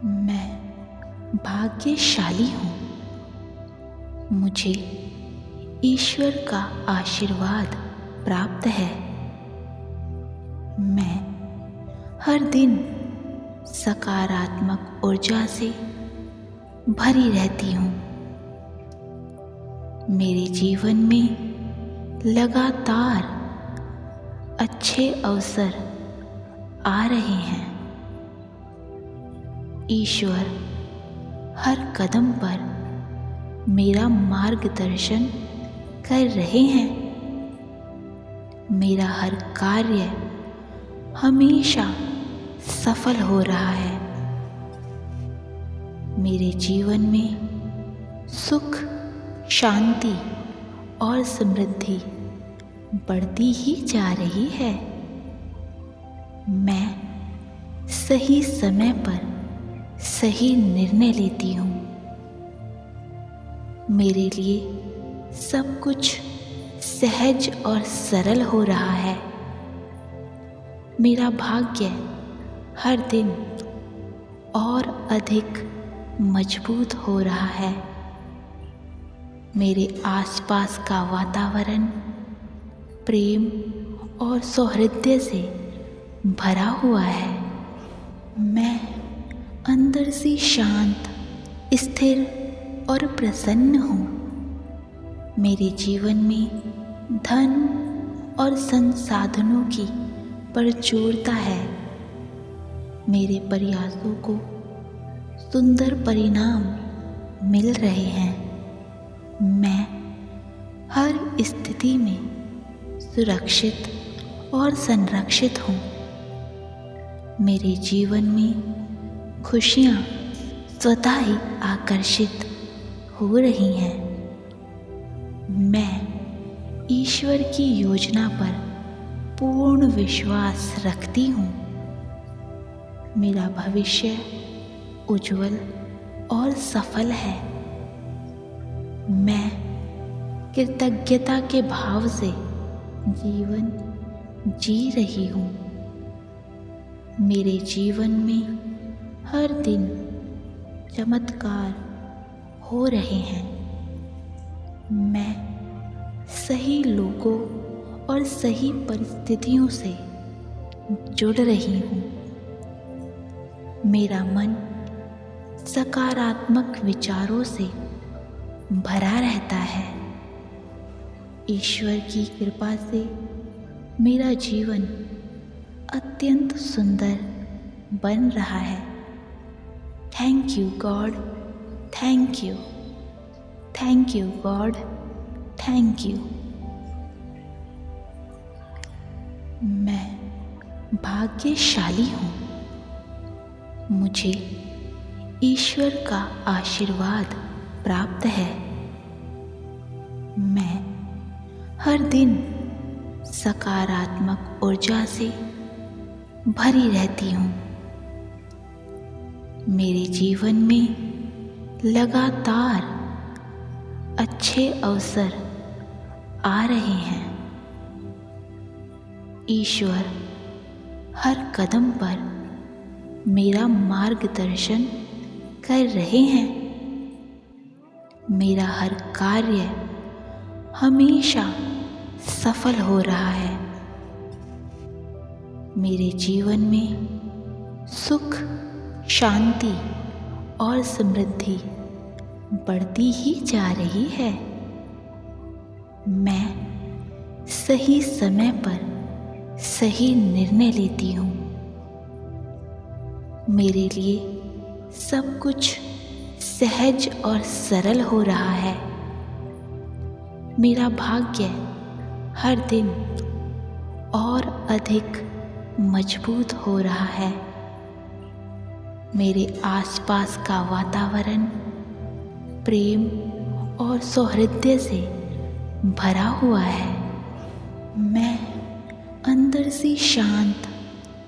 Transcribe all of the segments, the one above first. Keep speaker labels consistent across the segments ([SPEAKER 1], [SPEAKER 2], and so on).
[SPEAKER 1] मैं भाग्यशाली हूँ। मुझे ईश्वर का आशीर्वाद प्राप्त है। मैं हर दिन सकारात्मक ऊर्जा से भरी रहती हूँ। मेरे जीवन में लगातार अच्छे अवसर आ रहे हैं। ईश्वर हर कदम पर मेरा मार्गदर्शन कर रहे हैं। मेरा हर कार्य हमेशा सफल हो रहा है। मेरे जीवन में सुख, शांति और समृद्धि बढ़ती ही जा रही है। मैं सही समय पर सही निर्णय लेती हूँ। मेरे लिए सब कुछ सहज और सरल हो रहा है। मेरा भाग्य हर दिन और अधिक मजबूत हो रहा है। मेरे आसपास का वातावरण प्रेम और सौहार्द से भरा हुआ है। मैं अंदर से शांत, स्थिर और प्रसन्न हूँ। मेरे जीवन में धन और संसाधनों की प्रचुरता है। मेरे प्रयासों को सुंदर परिणाम मिल रहे हैं। मैं हर स्थिति में सुरक्षित और संरक्षित हूँ। मेरे जीवन में खुशियाँ स्वतः ही आकर्षित हो रही हैं। मैं ईश्वर की योजना पर पूर्ण विश्वास रखती हूँ। मेरा भविष्य उज्जवल और सफल है। मैं कृतज्ञता के भाव से जीवन जी रही हूँ। मेरे जीवन में हर दिन चमत्कार हो रहे हैं। मैं सही लोगों और सही परिस्थितियों से जुड़ रही हूँ। मेरा मन सकारात्मक विचारों से भरा रहता है। ईश्वर की कृपा से मेरा जीवन अत्यंत सुंदर बन रहा है। Thank you God, thank you, thank you God, thank you. मैं भाग्यशाली हूँ। मुझे ईश्वर का आशीर्वाद प्राप्त है। मैं हर दिन सकारात्मक ऊर्जा से भरी रहती हूँ। मेरे जीवन में लगातार अच्छे अवसर आ रहे हैं। ईश्वर हर कदम पर मेरा मार्गदर्शन कर रहे हैं। मेरा हर कार्य हमेशा सफल हो रहा है। मेरे जीवन में सुख, शांति और समृद्धि बढ़ती ही जा रही है। मैं सही समय पर सही निर्णय लेती हूँ। मेरे लिए सब कुछ सहज और सरल हो रहा है। मेरा भाग्य हर दिन और अधिक मजबूत हो रहा है। मेरे आसपास का वातावरण प्रेम और सौहार्द से भरा हुआ है। मैं अंदर से शांत,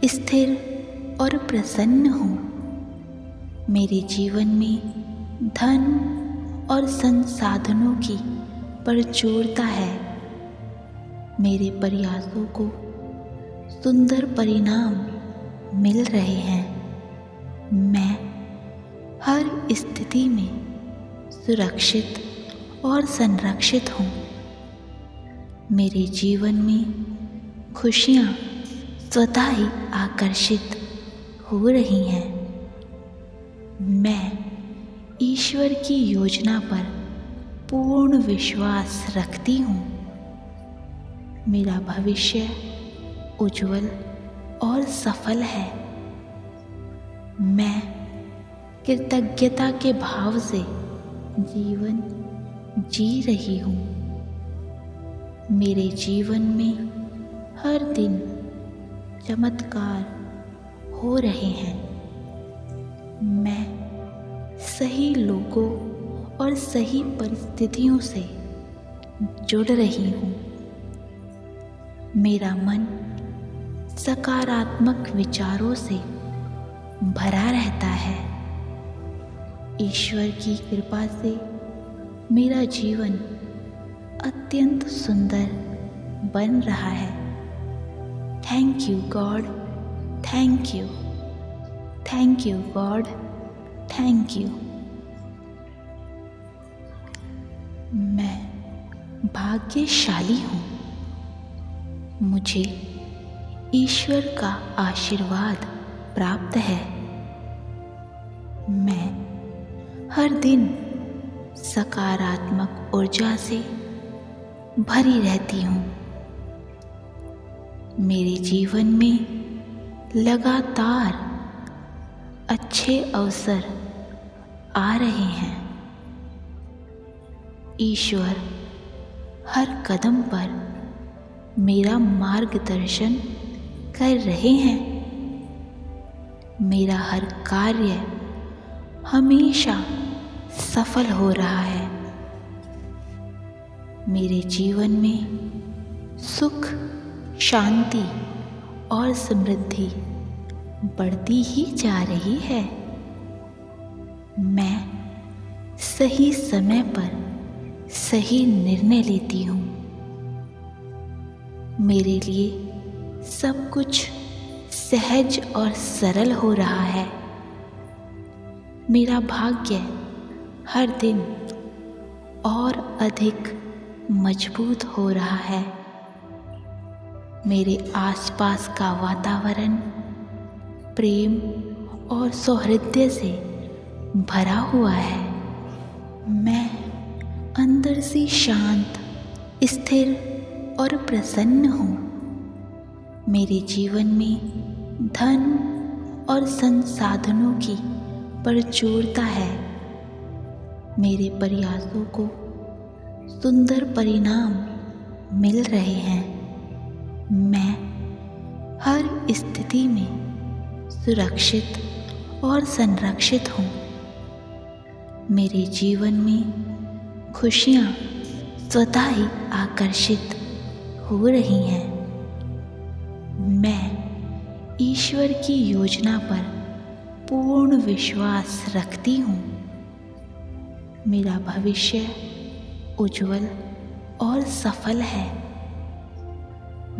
[SPEAKER 1] स्थिर और प्रसन्न हूँ। मेरे जीवन में धन और संसाधनों की प्रचुरता है। मेरे प्रयासों को सुंदर परिणाम मिल रहे हैं। मैं हर स्थिति में सुरक्षित और संरक्षित हूँ। मेरे जीवन में खुशियाँ स्वतः ही आकर्षित हो रही हैं। मैं ईश्वर की योजना पर पूर्ण विश्वास रखती हूँ। मेरा भविष्य उज्जवल और सफल है। मैं कृतज्ञता के भाव से जीवन जी रही हूँ। मेरे जीवन में हर दिन चमत्कार हो रहे हैं। मैं सही लोगों और सही परिस्थितियों से जुड़ रही हूँ। मेरा मन सकारात्मक विचारों से भरा रहता है। ईश्वर की कृपा से मेरा जीवन अत्यंत सुंदर बन रहा है। Thank you God, thank you, thank you God, thank you. मैं भाग्यशाली हूँ। मुझे ईश्वर का आशीर्वाद प्राप्त है। मैं हर दिन सकारात्मक ऊर्जा से भरी रहती हूँ। मेरे जीवन में लगातार अच्छे अवसर आ रहे हैं। ईश्वर हर कदम पर मेरा मार्गदर्शन कर रहे हैं। मेरा हर कार्य हमेशा सफल हो रहा है। मेरे जीवन में सुख, शांति और समृद्धि बढ़ती ही जा रही है। मैं सही समय पर सही निर्णय लेती हूँ। मेरे लिए सब कुछ सहज और सरल हो रहा है। मेरा भाग्य हर दिन और अधिक मजबूत हो रहा है। मेरे आसपास का वातावरण प्रेम और सौहार्द से भरा हुआ है। मैं अंदर से शांत, स्थिर और प्रसन्न हूँ। मेरे जीवन में धन और संसाधनों की प्रचुरता है। मेरे प्रयासों को सुंदर परिणाम मिल रहे हैं। मैं हर स्थिति में सुरक्षित और संरक्षित हूँ। मेरे जीवन में खुशियाँ स्वतः ही आकर्षित हो रही हैं। मैं ईश्वर की योजना पर पूर्ण विश्वास रखती हूँ। मेरा भविष्य उज्जवल और सफल है।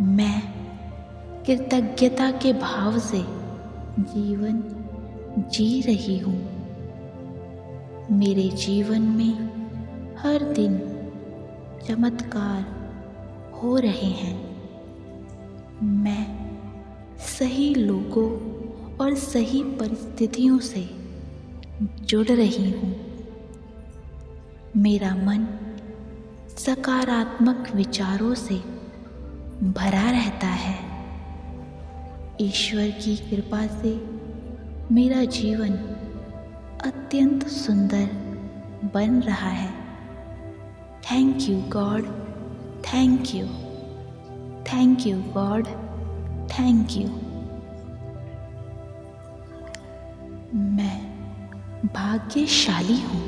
[SPEAKER 1] मैं कृतज्ञता के भाव से जीवन जी रही हूँ। मेरे जीवन में हर दिन चमत्कार हो रहे हैं। मैं सही लोगों और सही परिस्थितियों से जुड़ रही हूँ। मेरा मन सकारात्मक विचारों से भरा रहता है। ईश्वर की कृपा से मेरा जीवन अत्यंत सुंदर बन रहा है। Thank you God, thank you, thank you God, thank you. मैं भाग्यशाली हूँ।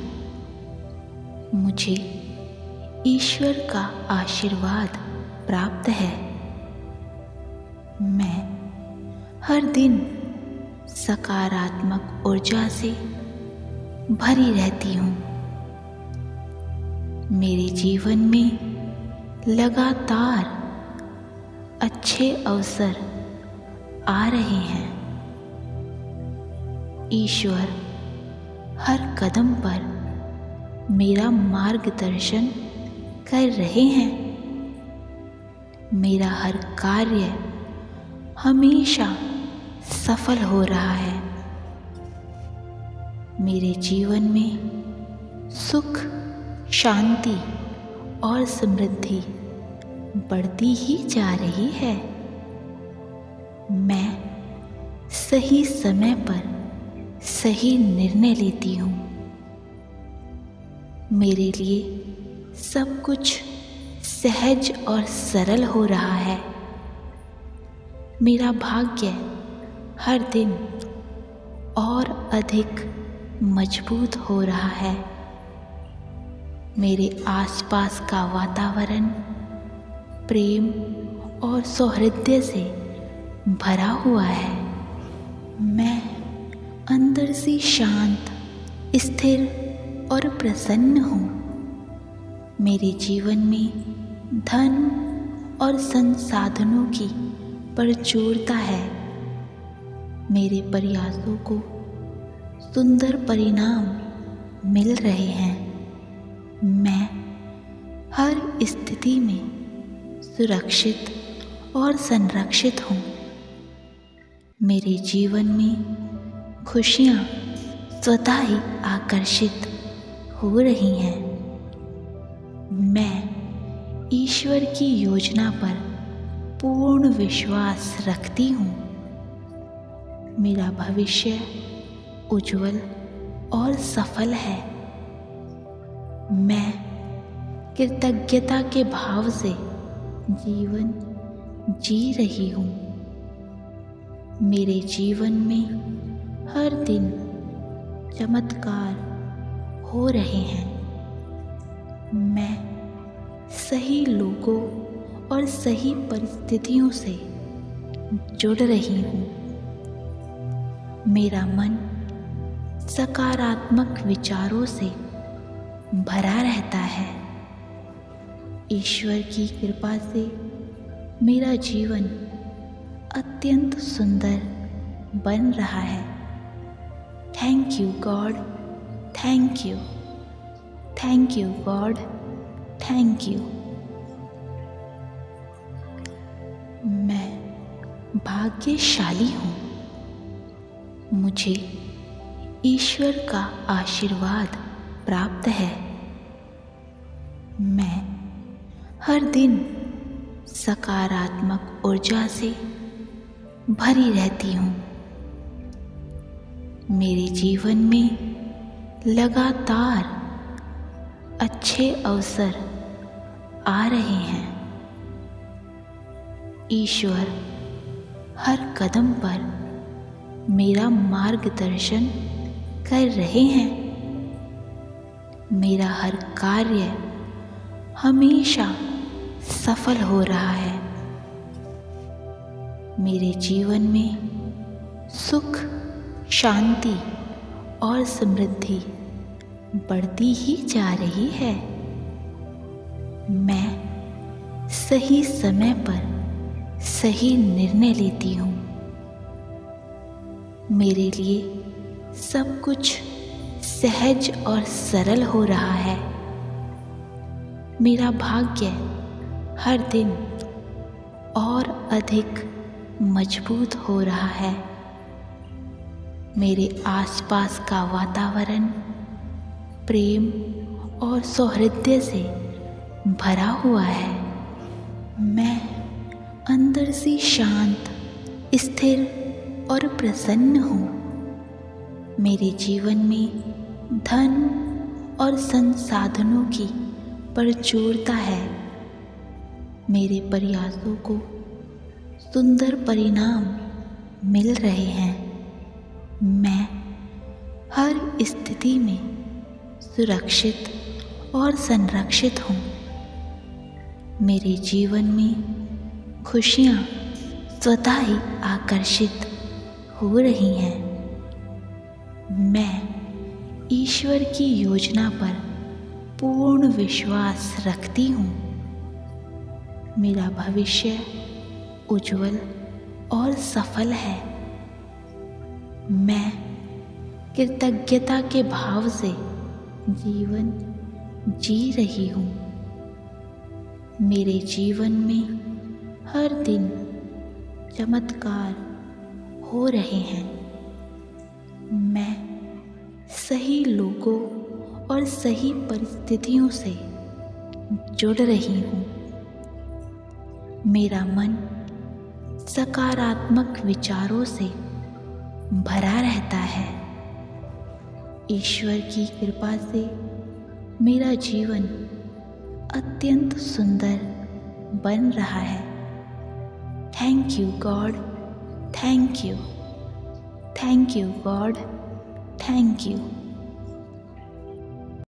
[SPEAKER 1] मुझे ईश्वर का आशीर्वाद प्राप्त है। मैं हर दिन सकारात्मक ऊर्जा से भरी रहती हूँ। मेरे जीवन में लगातार अच्छे अवसर आ रहे हैं। ईश्वर हर कदम पर मेरा मार्गदर्शन कर रहे हैं। मेरा हर कार्य हमेशा सफल हो रहा है। मेरे जीवन में सुख, शांति और समृद्धि बढ़ती ही जा रही है। मैं सही समय पर सही निर्णय लेती हूँ। मेरे लिए सब कुछ सहज और सरल हो रहा है। मेरा भाग्य हर दिन और अधिक मजबूत हो रहा है। मेरे आसपास का वातावरण प्रेम और सौहार्द से भरा हुआ है। मैं अंदर से शांत, स्थिर और प्रसन्न हूँ। मेरे जीवन में धन और संसाधनों की प्रचुरता है। मेरे प्रयासों को सुंदर परिणाम मिल रहे हैं। मैं हर स्थिति में सुरक्षित और संरक्षित हूँ। मेरे जीवन में खुशियाँ स्वतः ही आकर्षित हो रही हैं। मैं ईश्वर की योजना पर पूर्ण विश्वास रखती हूँ। मेरा भविष्य उज्जवल और सफल है। मैं कृतज्ञता के भाव से जीवन जी रही हूँ। मेरे जीवन में हर दिन चमत्कार हो रहे हैं। मैं सही लोगों और सही परिस्थितियों से जुड़ रही हूँ। मेरा मन सकारात्मक विचारों से भरा रहता है। ईश्वर की कृपा से मेरा जीवन अत्यंत सुंदर बन रहा है। Thank you God, thank you, thank you God, thank you. मैं भाग्यशाली हूँ। मुझे ईश्वर का आशीर्वाद प्राप्त है। मैं हर दिन सकारात्मक ऊर्जा से भरी रहती हूँ। मेरे जीवन में लगातार अच्छे अवसर आ रहे हैं। ईश्वर हर कदम पर मेरा मार्गदर्शन कर रहे हैं। मेरा हर कार्य हमेशा सफल हो रहा है। मेरे जीवन में सुख, शांति और समृद्धि बढ़ती ही जा रही है। मैं सही समय पर सही निर्णय लेती हूँ। मेरे लिए सब कुछ सहज और सरल हो रहा है। मेरा भाग्य हर दिन और अधिक मजबूत हो रहा है। मेरे आसपास का वातावरण प्रेम और सौहार्द से भरा हुआ है। मैं अंदर से शांत, स्थिर और प्रसन्न हूँ। मेरे जीवन में धन और संसाधनों की प्रचुरता है। मेरे प्रयासों को सुंदर परिणाम मिल रहे हैं। मैं हर स्थिति में सुरक्षित और संरक्षित हूँ। मेरे जीवन में खुशियाँ स्वतः ही आकर्षित हो रही हैं। मैं ईश्वर की योजना पर पूर्ण विश्वास रखती हूँ। मेरा भविष्य उज्जवल और सफल है। मैं कृतज्ञता के भाव से जीवन जी रही हूँ। मेरे जीवन में हर दिन चमत्कार हो रहे हैं। मैं सही लोगों और सही परिस्थितियों से जुड़ रही हूँ। मेरा मन सकारात्मक विचारों से भरा रहता है। ईश्वर की कृपा से मेरा जीवन अत्यंत सुंदर बन रहा है। Thank you God, thank you, thank you God, thank you.